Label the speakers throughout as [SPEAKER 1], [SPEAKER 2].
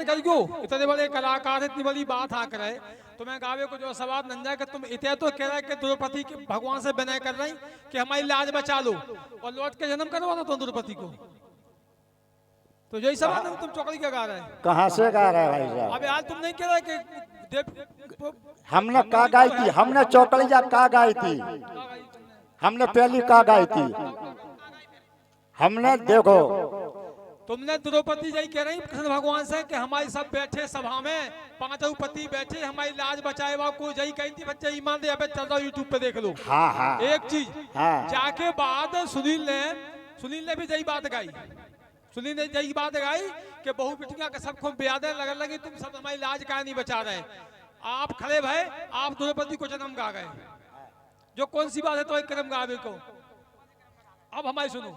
[SPEAKER 1] हैरान कर क्यों इतने बड़े कलाकार इतनी बड़ी बात आ करे तो मैं गावे को जो सवाल नंजा कि तुम इतने तो कह रहे कि द्रौपदी के भगवान से विनय कर रही कि हमारी लाज बचा लो और लौट के जन्म करवाना तुम द्रौपदी को, तो यही सवाल तुम चौकड़ी क्या गा रहे हैं?
[SPEAKER 2] कहाँ से गा रहे हैं भाई साहब?
[SPEAKER 1] अबे आज तुम नहीं कह रहे कि
[SPEAKER 2] हमने का गाई थी, हमने चौकड़िया का गाई थी, हमने पहली का गाई थी। हमने देखो
[SPEAKER 1] तुमने द्रौपदी जी कह रही कृष्ण भगवान से कि हमारे सब बैठे सभा में पांचों पति बैठे हमारी लाज बचाए बा कोई जही कही थी बच्चे ईमान दे अबे चल रहा यूट्यूब पे देख लो।
[SPEAKER 2] हाँ हाँ
[SPEAKER 1] एक चीज
[SPEAKER 2] हाँ।
[SPEAKER 1] जाके बाद सुनील ने भी यही बात गाई, सुनील ने यही बात गाई कि बहु बिटिया का सबको ब्यादे लगन लगी तुम सब हमारी लाज का नहीं बचा रहे, आप खड़े भय आप द्रौपदी को जन्म गा गए, जो कौन सी बात है तो एक कदम गावे को। अब हमारी सुनो,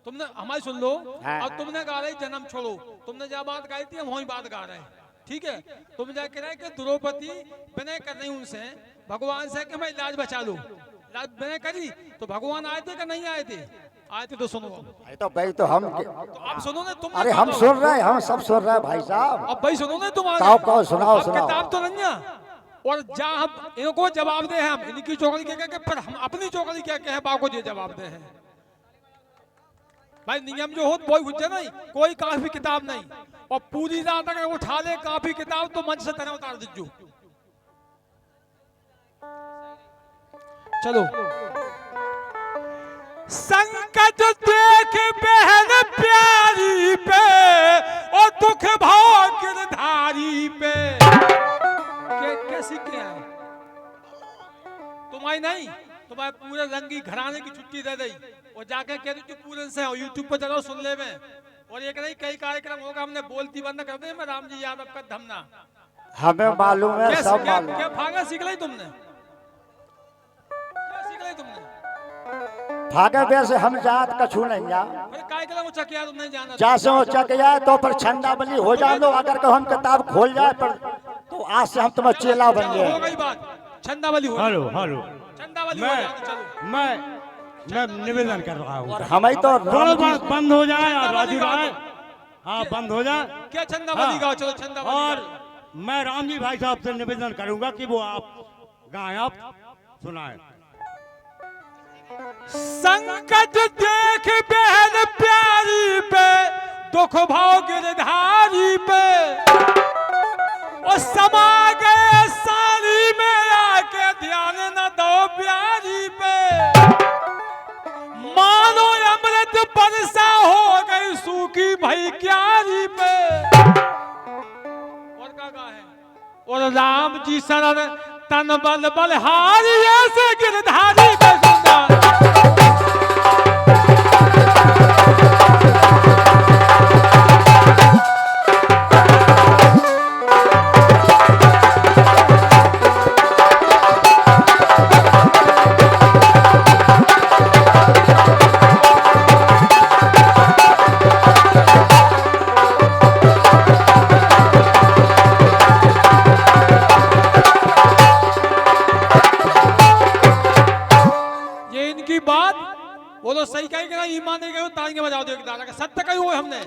[SPEAKER 1] तुमने हमारी सुन लो।
[SPEAKER 2] हाँ।
[SPEAKER 1] अब तुमने गा रही जन्म छोड़ो, तुमने जब बात गाई थी हम वही बात गा रहे हैं, ठीक है? तुम जा कह रहे कि द्रौपदी विनय कर रही उनसे भगवान से कि मैं लाज बचा लो, लाज विनय करी तो भगवान आए थे कि नहीं आए थे? आए थे तो सुनो।
[SPEAKER 2] तो भाई तो हम
[SPEAKER 1] तो आप सुनो ना तुम।
[SPEAKER 2] अरे हम सुन रहे हैं, हम सब सुन रहे हैं भाई साहब।
[SPEAKER 1] अब भाई सुनो ना तुम
[SPEAKER 2] कहो सुनाओ सुनाओ।
[SPEAKER 1] किताब तो नहीं है और जहाँ हम इनको जवाब दे हम इनकी चौकड़ी क्या कह पर हम अपनी चौकड़ी क्या कहे बाको ये जवाब दे हैं भाई। नियम जो हो कोई हुज्जा नहीं, कोई काफी किताब नहीं और पूरी रात अगर उठा ले काफी किताब तो मंच से तरह उतार दीजो। चलो। संकट देख बहन प्यारी पे और दुख भाव गिरधारी पे कैसी क्या है तुम्हारी नहीं, तुम्हारे पूरे रंगी घराने की छुट्टी दे दी और जाके कह दी पूरन से यूट्यूब पर चलो सुन ले में और एक नहीं कई कार्यक्रम होगा हमने बोलती बंद कर दे मैं राम जी यादव का धमना
[SPEAKER 2] हमें मालूम है सब मालूम।
[SPEAKER 1] क्या भागा सीख ली तुमने, क्या सीख ली तुमने?
[SPEAKER 2] भागे वैसे हम जात कछू नहीं जा
[SPEAKER 1] कार्यक्रम ऊंचा किया तुम नहीं जाना
[SPEAKER 2] जैसे ऊंचा किया तो पर छंदावली हो जा लो। अगर को हम किताब खोल जाए पर तो आज से हम तुम्हारा चेला बन गए।
[SPEAKER 1] हो गई बात, छंदावली हो।
[SPEAKER 3] हेलो हेलो
[SPEAKER 1] छंदावली हो जाओ चलो।
[SPEAKER 3] मैं निवेदन कर रहा हूँ
[SPEAKER 2] हमें तो
[SPEAKER 3] बात बंद हो जाए और राजू राय हाँ बंद हो जाए।
[SPEAKER 1] क्या छंदावली गाओ चलो छंदावली।
[SPEAKER 3] और मैं राम जी भाई साहब से निवेदन करूंगा कि वो आप गाएं, आप सुनाएं।
[SPEAKER 1] संकट देख बहन प्यारी पे दुख भाव गिरधारी पे और समा गए साली में आके ध्यान न दो प्यारी पे मानो अमृत बरसा हो गई सूखी भई क्यारी पे। और का है और राम जी शरण तन बल बलहारी ऐसे गिरधारी पे बोलो सही कही कि ईमान दे गए तालियां बजाओ दो एक दादा का सत्य कही हुए हमने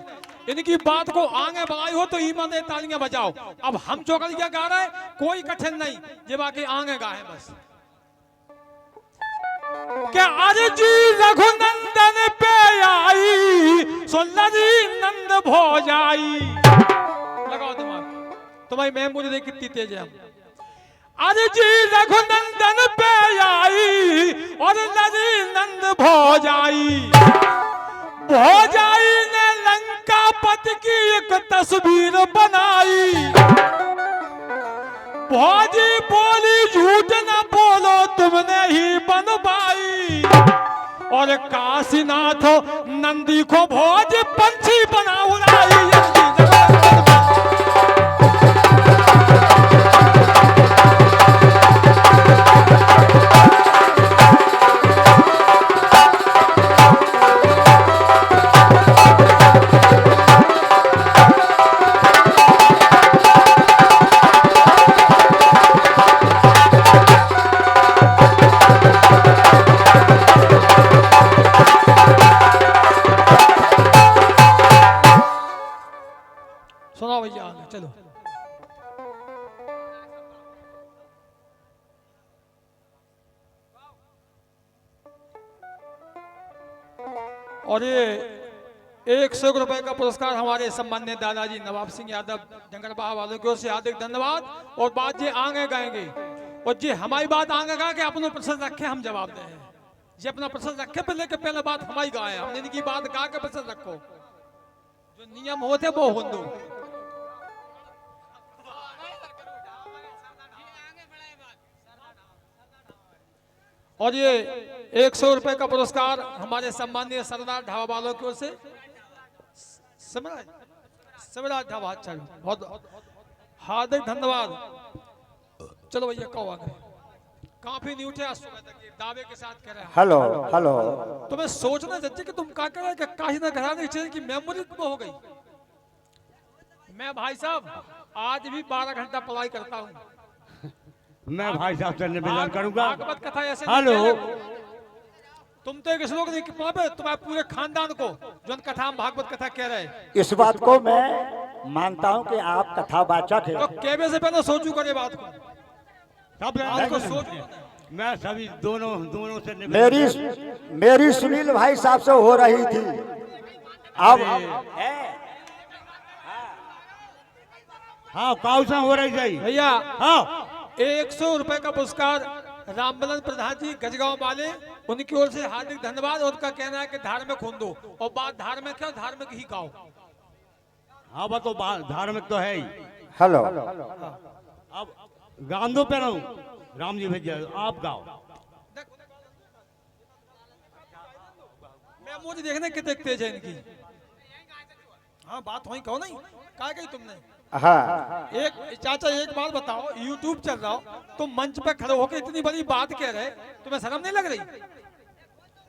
[SPEAKER 1] इनकी बात को आगे बढ़ाई हो तो ईमान दे तालियां बजाओ। अब हम चौकड़ी क्या गा रहे हैं कोई कठिन नहीं ये बाकी आगे गाए बस। क्या अर्जी रघुनंदन पे आई सुंदरी नंद भोजाई। लगाओ दिमाग तुम्हारी मैम मुझे देख कितनी तेज है। अर्जी रघुनंदन पे आई और नदी नंद भोजाई भोजाई ने लंका पति की एक तस्वीर बनाई। भोजी बोली झूठ न बोलो तुमने ही बनवाई और काशीनाथ नंदी को भोज पंछी बना उड़ाई। चलो। और ये 100 रुपए का पुरस्कार हमारे सम्मान्य दादाजी नवाब सिंह यादव जंगलबाग वालों की ओर से हार्दिक धन्यवाद। और बात जी आगे गाएंगे और जी हमारी बात आगे गा के अपना प्रश्न रखे हम जवाब दें। जी अपना प्रश्न रखे पहले के पहले बात हमारी गाए, हमने इनकी बात गा के प्रश्न रखो, जो नियम होते वो हो दो। और ये 100 रुपए का पुरस्कार हमारे सम्मानीय सरदार ढाबा वालों की ओर से समराज ढाबा, चलो बहुत हार्दिक धन्यवाद। चलो भैया कहो आगे, काफी नहीं उठे आज सुबह तक, दावे के साथ कह रहे हैं।
[SPEAKER 2] Hello hello.
[SPEAKER 1] तुम्हें सोचना चाहिए कि तुम क्या कर रहे हो, कि काहे ना घराने चाहिए की मेमोरी तुम हो गई। मैं भाई साहब आज भी 12 घंटा पढ़ाई करता हूँ।
[SPEAKER 3] मैं भाई साहब से निवेदन करूंगा।
[SPEAKER 1] भागवत कथा ऐसे
[SPEAKER 3] हेलो,
[SPEAKER 1] तुम तो एक श्लोक नहीं पढ़े, तुम्हारे पूरे खानदान को जो कथा हम भागवत कथा कह रहे हैं।
[SPEAKER 2] इस बात को मैं मानता हूं कि आप कथावाचक
[SPEAKER 1] तो
[SPEAKER 2] हैं।
[SPEAKER 1] कहने से पहले सोचू करे बात को,
[SPEAKER 3] सब
[SPEAKER 1] बात को सोच।
[SPEAKER 3] मैं सभी दोनों से निवेदन
[SPEAKER 2] मेरी सुनील भाई साहब से हो रही थी। अब
[SPEAKER 3] हाँ काउसा हो रही जाई
[SPEAKER 1] भैया।
[SPEAKER 3] हाँ
[SPEAKER 1] 100 रुपए का पुरस्कार रामबलन प्रधान जी गजगांव वाले, उनकी ओर से हार्दिक धन्यवाद। उनका कहना है कि धार्मिक खून दो, और बात धार्मिक है, धार्मिक ही गाओ।
[SPEAKER 3] हाँ वो तो धार्मिक तो है ही।
[SPEAKER 2] हेलो।
[SPEAKER 3] अब गांधो पे रहूं, राम जी भैया आप गाओ।
[SPEAKER 1] मैं मुझे देखने कितने तेज है इनकी। हाँ बात वही कहो नहीं, कहा गई तुमने।
[SPEAKER 2] हाँ
[SPEAKER 1] एक चाचा एक बात बताओ, यूट्यूब चल रहा हो, तुम मंच पे खड़े होकर इतनी बड़ी बात कह रहे, तुम्हें शर्म नहीं लग रही?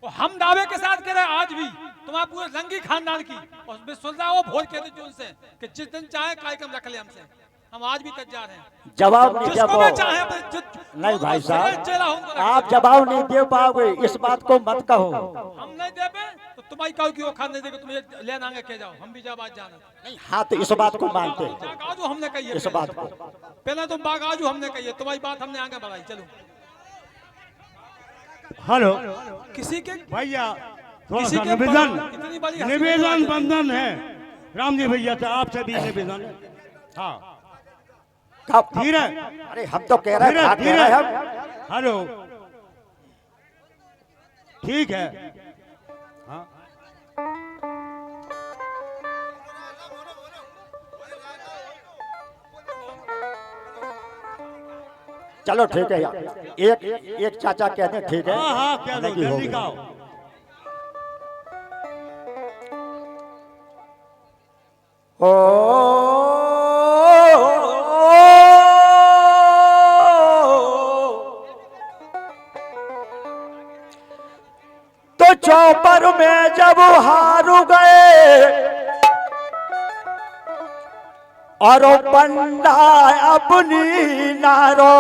[SPEAKER 1] और हम दावे के साथ कह रहे हैं आज भी तुम्हारे पूरे रंगी खानदान की, और मैं सुन रहा हूँ भोज कहते जो उनसे कि जिस दिन चाहे कार्यक्रम रख ले हमसे, हम आज भी तैयार हैं।
[SPEAKER 2] जवाब नहीं
[SPEAKER 1] जिसको भी चाहे
[SPEAKER 2] नहीं भाई साहब,
[SPEAKER 1] चेला होऊंगा।
[SPEAKER 2] आप जवाब नहीं दे पाओगे, इस बात को मत कहो।
[SPEAKER 1] हम नहीं दे पे तो तुम्हारी काऊ की औखात नहीं देगा, तुम ये लेन आगे कह जाओ, हम भी जब आज जाना नहीं।
[SPEAKER 2] हाँ तो इस बात को मानते हैं,
[SPEAKER 1] बागाजू हमने कही है,
[SPEAKER 2] इस बात को।
[SPEAKER 1] पहले तुम बागाजू हमने कही है, तुम्हारी बात हमने आगे बढ़ाई। चलो
[SPEAKER 3] हेलो
[SPEAKER 1] किसी के
[SPEAKER 3] भैया थोड़ा
[SPEAKER 1] किसी
[SPEAKER 3] सा
[SPEAKER 1] के इतनी बड़ी हंसी
[SPEAKER 3] निवेदन बंधन है राम जी भैया से, आपसे भी निवेदन है। हाँ
[SPEAKER 2] कब
[SPEAKER 3] धीरे
[SPEAKER 2] अरे हम तो कह रहे हैं, भाग कह रहे हैं हम।
[SPEAKER 3] हेलो ठीक है। हाँ
[SPEAKER 2] चलो ठीक है यार, एक चाचा कहते हैं ठीक है।
[SPEAKER 3] हाँ हाँ क्या दो
[SPEAKER 2] नहीं
[SPEAKER 3] जल्दी
[SPEAKER 2] होगा।
[SPEAKER 3] गाओ।
[SPEAKER 2] तो चौपर में जब हार गए और पंडा अपनी नारो,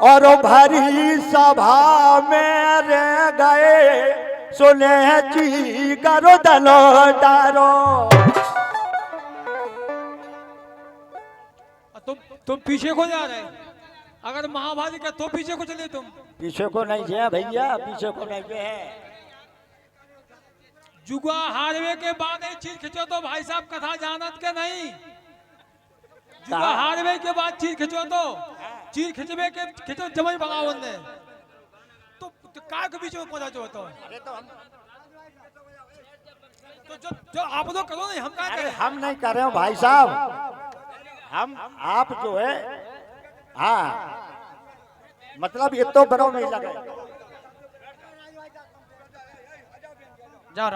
[SPEAKER 2] और भरी सभा में रह गए सुने जी करो दलो डारो।
[SPEAKER 1] तुम पीछे को जा रहे, अगर महाभारत का तो पीछे को चले तुम।
[SPEAKER 2] पीछे को नहीं जे भैया, पीछे को नहीं जे है।
[SPEAKER 1] जुआ हारवे के बाद एक चीज खिंचो तो भाई साहब कथा जानत के नहीं। जुआ हारवे के बाद चीज खिंचो तो चीज खिंचवे के खिंचो जमाई बगावन ने तो काय के बीच में पहुंचा जो तो जो आप लोग करो नहीं, हम क्या करें?
[SPEAKER 2] हम नहीं कर रहे हो भाई साहब, हम आप जो है हाँ मतलब ये तो बड़ो नहीं लगे।
[SPEAKER 1] जा